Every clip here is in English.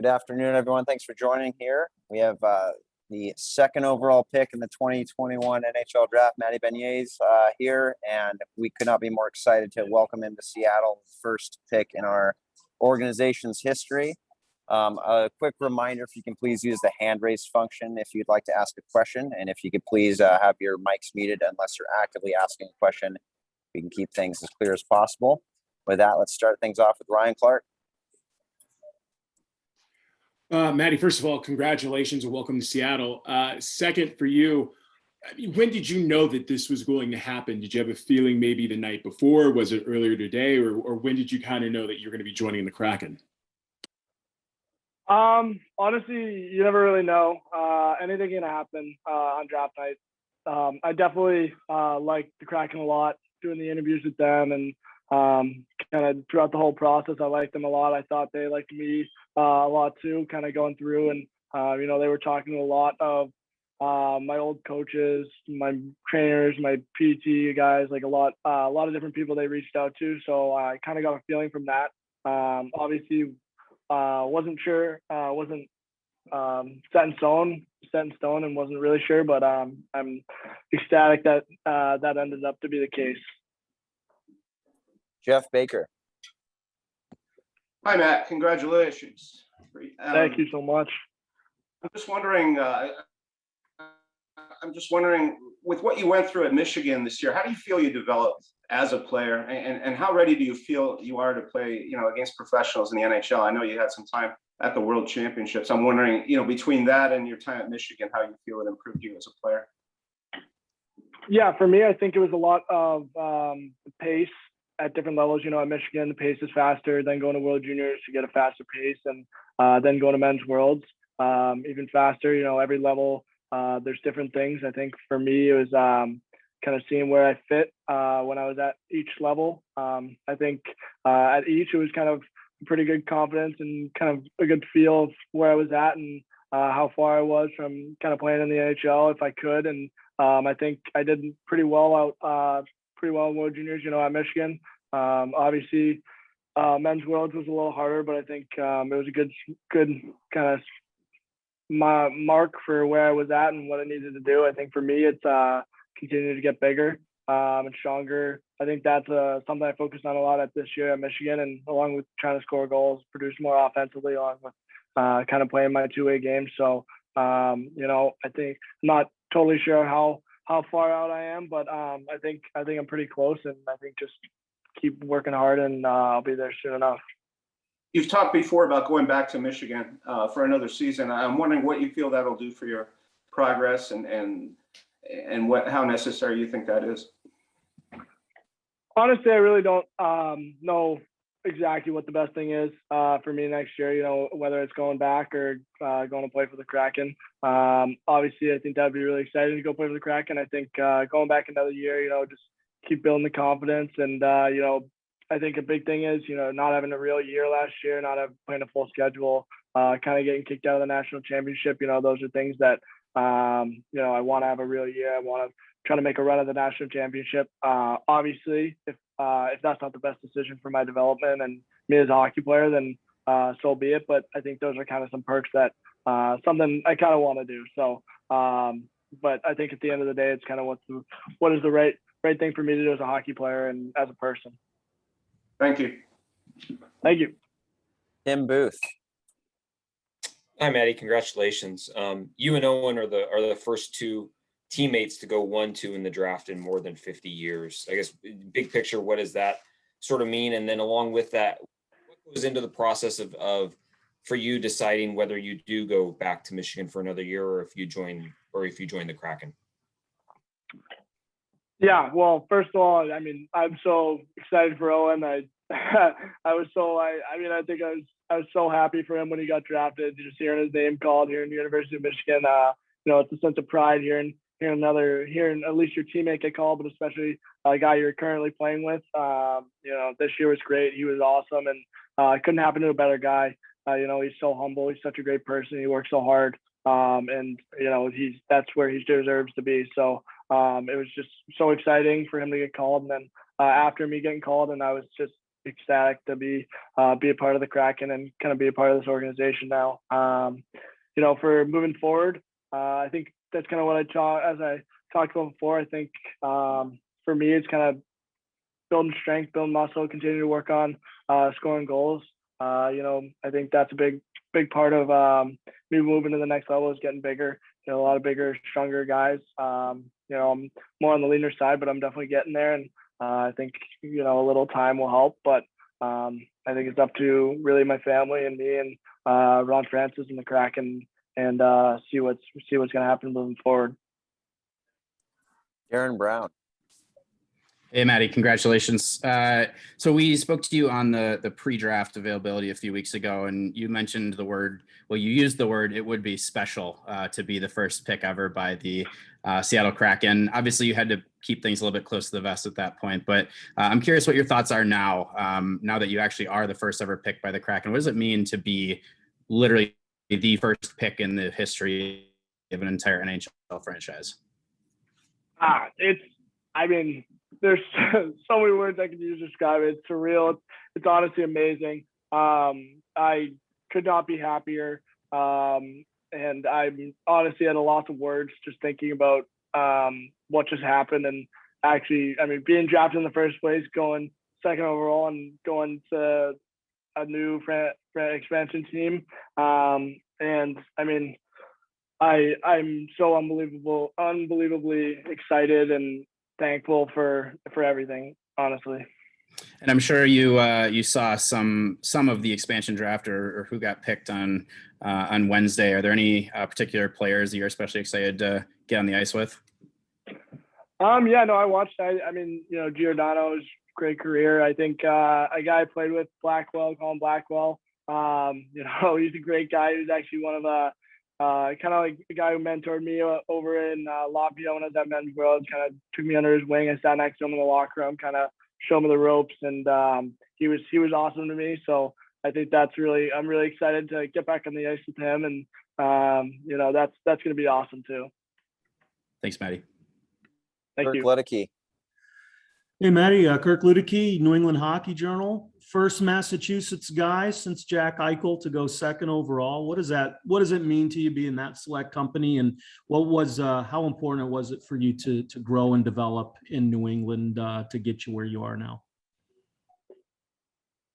Good afternoon, everyone. Thanks for joining here. We have the second overall pick in the 2021 NHL Draft, Matty Beniers here, and we could not be more excited to welcome him to Seattle, first pick in our organization's history. A quick reminder, if you can please use the hand raise function if you'd like to ask a question, and if you could please have your mics muted unless you're actively asking a question. We can keep things as clear as possible. With that, let's start things off with Ryan Clark. Matty, first of all, congratulations and welcome to Seattle. Second, for you, when did you know that this was going to happen? Did you have a feeling maybe the night before? Was it earlier today? Or when did you kind of know that you're going to be joining the Kraken? Honestly, you never really know. Anything can happen on draft night. I definitely liked the Kraken a lot, doing the interviews with them, and kind of throughout the whole process, I liked them a lot. I thought they liked me a lot too, kind of going through, and they were talking to a lot of my old coaches, my trainers, my PT guys, like a lot of different people they reached out to. So I kind of got a feeling from that. Obviously, wasn't sure, wasn't set in stone, and wasn't really sure, but I'm ecstatic that that ended up to be the case. Jeff Baker. Hi, Matt. Congratulations. Thank you so much. I'm just wondering, with what you went through at Michigan this year, how do you feel you developed as a player, and how ready do you feel you are to play, against professionals in the NHL? I know you had some time at the World Championships. I'm wondering, between that and your time at Michigan, how you feel it improved you as a player. Yeah, for me, I think it was a lot of pace at different levels. At Michigan, the pace is faster. Then going to World Juniors to get a faster pace, and then going to Men's Worlds, even faster. Every level, there's different things. I think for me, it was kind of seeing where I fit when I was at each level. I think at each, it was kind of pretty good confidence and kind of a good feel of where I was at and how far I was from kind of playing in the NHL if I could. And I think I did pretty well in World Juniors, at Michigan. Obviously, Men's Worlds was a little harder, but I think it was a good kind of mark for where I was at and what I needed to do. I think for me, it's continue to get bigger and stronger. I think that's something I focused on a lot at this year at Michigan, and along with trying to score goals, produce more offensively, along with kind of playing my two-way game. So, I think I'm not totally sure how far out I am, but I think I'm pretty close, and I think just keep working hard, and I'll be there soon enough. You've talked before about going back to Michigan for another season. I'm wondering what you feel that'll do for your progress, and how necessary you think that is. Honestly, I really don't know exactly what the best thing is for me next year, whether it's going back or going to play for the Kraken. Obviously, I think that'd be really exciting to go play for the Kraken. I think going back another year, just keep building the confidence. And, I think a big thing is, not having a real year last year, not playing a full schedule, kind of getting kicked out of the national championship. Those are things that, I want to have a real year. I want to try to make a run at the national championship. Obviously, if that's not the best decision for my development and me as a hockey player, then so be it. But I think those are kind of some perks that something I kind of want to do. So, but I think at the end of the day, it's kind of what is the right thing for me to do as a hockey player and as a person. Thank you. Thank you. Tim Booth. Hi, Matty. Congratulations. You and Owen are the first two teammates to go 1-2 in the draft in more than 50 years. I guess big picture, what does that sort of mean? And then along with that, what goes into the process of for you deciding whether you do go back to Michigan for another year, or if you join the Kraken? Yeah, well, first of all, I mean, I'm so excited for Owen. I was so happy for him when he got drafted. Just hearing his name called here in the University of Michigan, it's a sense of pride hearing at least your teammate get called, but especially a guy you're currently playing with. This year was great. He was awesome, and couldn't happen to a better guy. He's so humble. He's such a great person. He works so hard, and that's where he deserves to be. So it was just so exciting for him to get called, and then after me getting called, and I was just ecstatic to be a part of the Kraken and kind of be a part of this organization now. For moving forward, I think that's kind of what as I talked about before. I think for me, it's kind of building strength, building muscle, continue to work on scoring goals. I think that's a big part of me moving to the next level is getting bigger. A lot of bigger, stronger guys. I'm more on the leaner side, but I'm definitely getting there. And I think, a little time will help, but I think it's up to really my family and me and Ron Francis and the Kraken and see what's going to happen moving forward. Aaron Brown. Hey, Matty, congratulations. So we spoke to you on the pre-draft availability a few weeks ago, and you mentioned you used the word, it would be special to be the first pick ever by the Seattle Kraken. Obviously, you had to keep things a little bit close to the vest at that point, but I'm curious what your thoughts are now that you actually are the first ever pick by the Kraken. What does it mean to be literally the first pick in the history of an entire NHL franchise? There's so many words I could use to describe it. It's surreal. It's honestly amazing. I could not be happier. And I'm honestly at a loss of words just thinking about what just happened. And actually, being drafted in the first place, going second overall and going to a new expansion team. I'm so unbelievably excited and thankful for everything, honestly. And I'm sure you saw some of the expansion draft or who got picked on Wednesday. Are there any particular players that you're especially excited to get on the ice with? I watched. Giordano's great career. I think a guy I played with, Colin Blackwell. He's a great guy. He's actually one of the kind of like the guy who mentored me over in Latvia when I was at Men's World. Kind of took me under his wing. I sat next to him in the locker room, kind of showed me the ropes, and he was awesome to me. So I think I'm really excited to get back on the ice with him, and that's going to be awesome too. Thanks, Matty. Thank you. Luedeke. Hey, Matty, Kirk Luedeke, New England Hockey Journal, first Massachusetts guy since Jack Eichel to go second overall. What does it mean to you being that select company, and how important was it for you to grow and develop in New England to get you where you are now?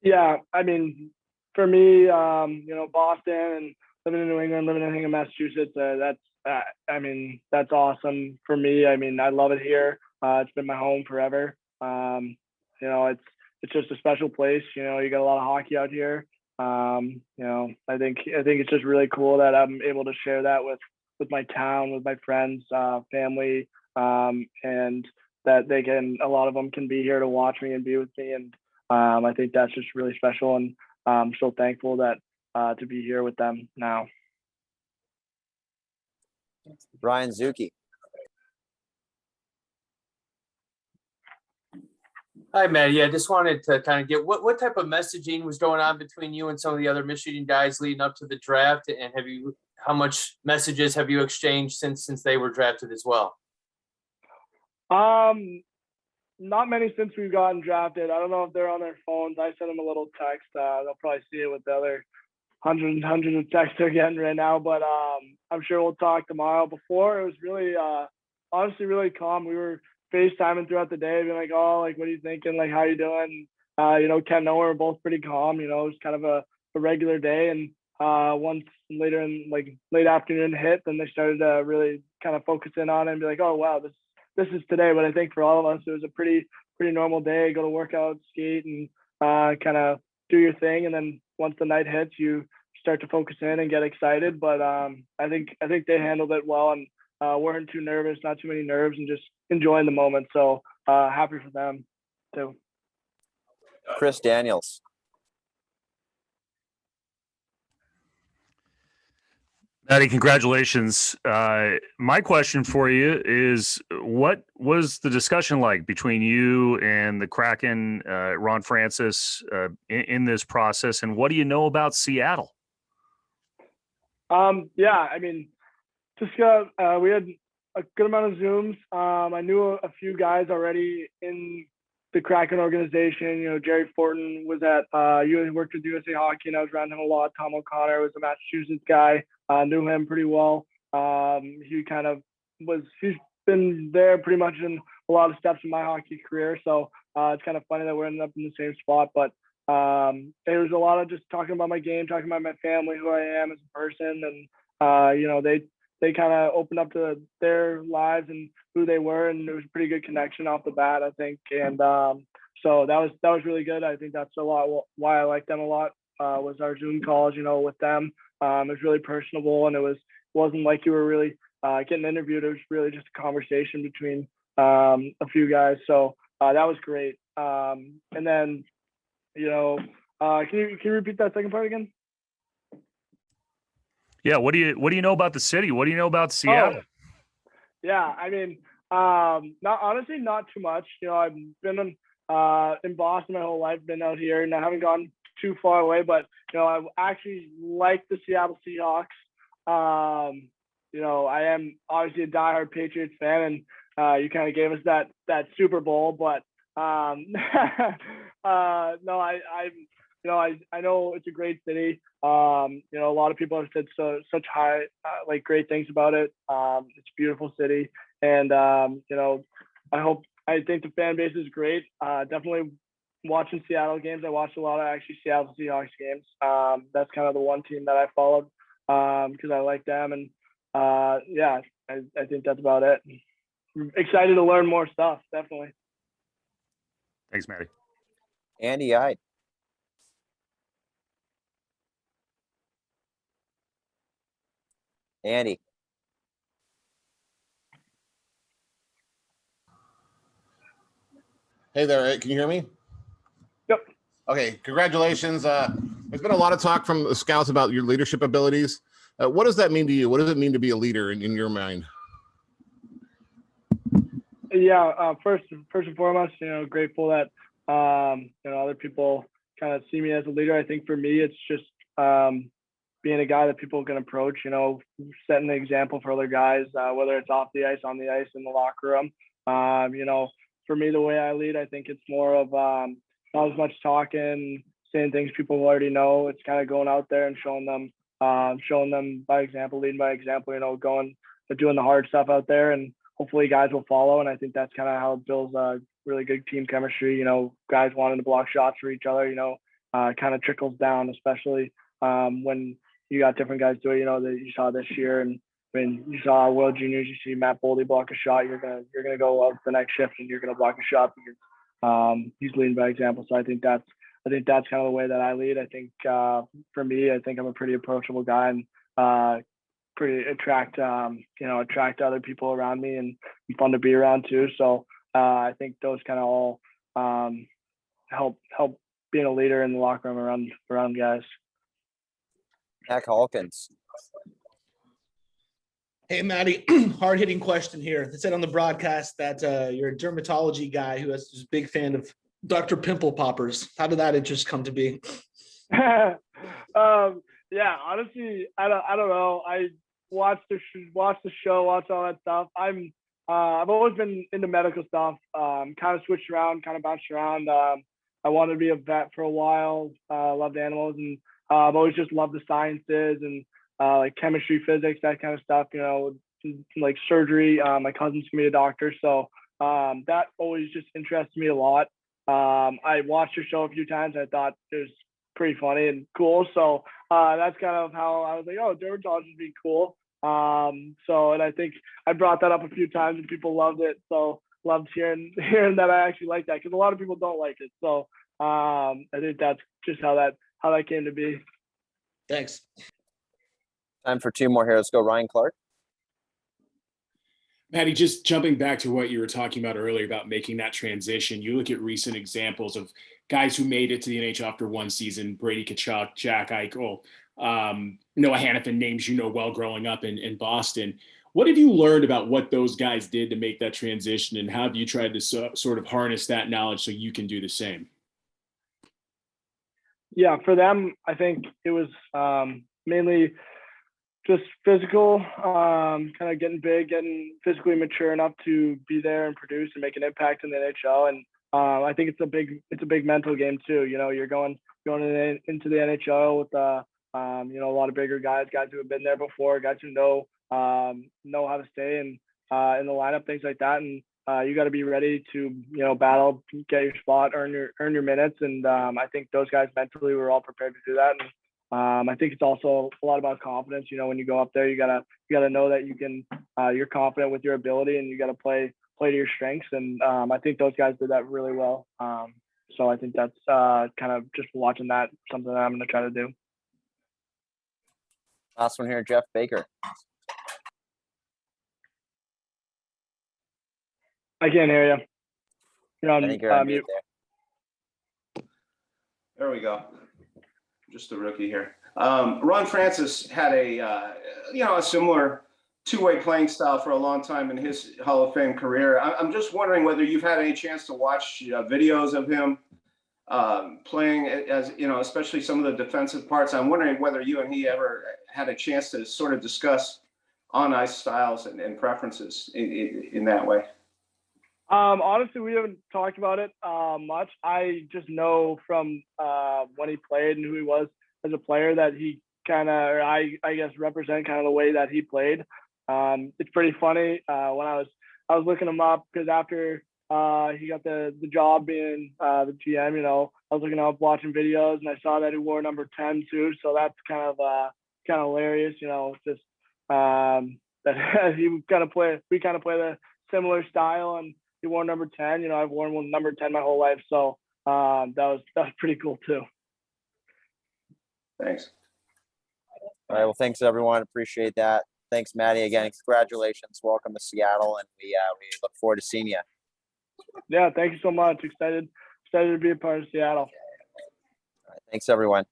Yeah, for me, Boston and living in New England, living in Massachusetts, that's awesome for me. I love it here. It's been my home forever. It's just a special place. You got a lot of hockey out here. I think it's just really cool that I'm able to share that with my town, with my friends, family, and that a lot of them can be here to watch me and be with me. And I think that's just really special. And I'm so thankful that to be here with them now. Ryan Zucchi. Hi, Matty. I just wanted to kind of get what type of messaging was going on between you and some of the other Michigan guys leading up to the draft, and how much messages have you exchanged since they were drafted as well? Not many since we've gotten drafted. I don't know if they're on their phones. I sent them a little text. They'll probably see it with the other hundreds of texts they're getting right now. But I'm sure we'll talk tomorrow. Before, it was really, honestly, really calm. We were FaceTiming throughout the day, being like, "Oh, like, what are you thinking? Like, how you doing?" Ken and Noah were both pretty calm. It was kind of a regular day. And once later in late afternoon hit, then they started to really kind of focus in on it and be like, "Oh, wow, this is today." But I think for all of us, it was a pretty normal day. Go to workout, skate, and kind of do your thing. And then once the night hits, you start to focus in and get excited. But I think they handled it well and weren't too nervous, not too many nerves, and just enjoying the moment. So happy for them too. Chris Daniels. Matty, congratulations. My question for you is, what was the discussion like between you and the Kraken, Ron Francis, in this process, and what do you know about Seattle? We had a good amount of Zooms. I knew a few guys already in the Kraken organization. Jerry Fortin was at worked with USA Hockey, and I was around him a lot. Tom O'Connor was a Massachusetts guy, knew him pretty well. He's been there pretty much in a lot of steps in my hockey career. So it's kind of funny that we're ending up in the same spot. But there was a lot of just talking about my game, talking about my family, who I am as a person, and they kind of opened up to their lives and who they were, and there was a pretty good connection off the bat, I think. And so that was really good. I think that's a lot why I like them a lot. Was our Zoom calls, with them. It was really personable, and wasn't like you were really getting interviewed. It was really just a conversation between a few guys. So that was great. And then, can you repeat that second part again? Yeah. What do you know about the city? What do you know about Seattle? Yeah. I mean, not too much. I've been in Boston my whole life, been out here, and I haven't gone too far away, but I actually like the Seattle Seahawks. I am obviously a diehard Patriots fan, and you kind of gave us that Super Bowl, but no, I know it's a great city. A lot of people have said such high, great things about it. It's a beautiful city, and I think the fan base is great. Definitely watching Seattle games. I watched a lot of actually Seattle Seahawks games. That's kind of the one team that I followed because I like them, and I think that's about it. Excited to learn more stuff, definitely. Thanks, Matty. Andy, I. Andy. Hey there, can you hear me? Yep. Okay, congratulations. There's been a lot of talk from the scouts about your leadership abilities. What does that mean to you? What does it mean to be a leader in your mind? Yeah, first and foremost, grateful that other people kind of see me as a leader. I think for me, it's just being a guy that people can approach. Setting the example for other guys, whether it's off the ice, on the ice, in the locker room. For me, the way I lead, I think it's more of not as much talking, saying things people already know. It's kind of going out there and showing them by example, leading by example. Going doing the hard stuff out there, and hopefully guys will follow. And I think that's kind of how it builds really good team chemistry. Guys wanting to block shots for each other. Kind of trickles down, especially when you got different guys do it. That you saw this year, and when you saw World Juniors, you see Matt Boldy block a shot. You're gonna go out the next shift and you're gonna block a shot because he's leading by example. So I think that's kind of the way that I lead. I think for me, I think I'm a pretty approachable guy and pretty attract other people around me and fun to be around too. So I think those kind of all help being a leader in the locker room around guys. Zach Hawkins. Hey, Matty, hard-hitting question here. It said on the broadcast that you're a dermatology guy who is a big fan of Dr. Pimple Poppers. How did that interest come to be? Yeah, honestly, I don't know. I watched the show, watched all that stuff. I've always been into medical stuff. Kind of switched around, kind of bounced around. I wanted to be a vet for a while. Loved animals, and I've always just loved the sciences and like chemistry, physics, that kind of stuff. Like surgery. My cousin's gonna be a doctor, so that always just interests me a lot. I watched your show a few times. I thought it was pretty funny and cool. So that's kind of how I was like, oh, dermatology would be cool. And I think I brought that up a few times and people loved it. So loved hearing that I actually like that, because a lot of people don't like it. So I think that's just how that came to be. Thanks. Time for two more here. Let's go, Ryan Clark. Matty, just jumping back to what you were talking about earlier about making that transition, you look at recent examples of guys who made it to the NHL after one season: Brady Tkachuk, Jack Eichel, Noah Hannafin, names you know well growing up in Boston. What have you learned about what those guys did to make that transition, and how have you tried to sort of harness that knowledge so you can do the same? Yeah, for them, I think it was mainly just physical, kind of getting big, getting physically mature enough to be there and produce and make an impact in the NHL. And I think it's a big mental game too. You know, you're going into the NHL with you know, a lot of bigger guys who have been there before, guys who know how to stay in the lineup, things like that. And you got to be ready to, you know, battle, get your spot, earn your minutes. And I think those guys mentally were all prepared to do that. And I think it's also a lot about confidence. You know, when you go up there, you gotta know that you're confident with your ability, and you gotta play to your strengths. And I think those guys did that really well. So I think that's kind of just watching that, something that I'm going to try to do. Last one here, Jeff Baker. I can't hear you. You're on, I think you're on mute there. There we go. Just a rookie here. Ron Francis had a similar two-way playing style for a long time in his Hall of Fame career. I'm just wondering whether you've had any chance to watch videos of him playing, as you know, especially some of the defensive parts. I'm wondering whether you and he ever had a chance to sort of discuss on-ice styles and preferences in that way. Honestly, we haven't talked about it much. I just know from when he played and who he was as a player that he kind of, I guess, represent kind of the way that he played. It's pretty funny when I was looking him up, because after he got the job being the GM, you know, I was looking up, watching videos, and I saw that he wore number 10 too. So that's kind of hilarious, you know, just that we kind of play the similar style, and he wore number 10. You know, I've worn number 10 my whole life, so that was pretty cool too. Thanks. All right. Well, thanks everyone. Appreciate that. Thanks, Matty. Again, congratulations. Welcome to Seattle, and we look forward to seeing you. Yeah, thank you so much. Excited to be a part of Seattle. All right, thanks, everyone.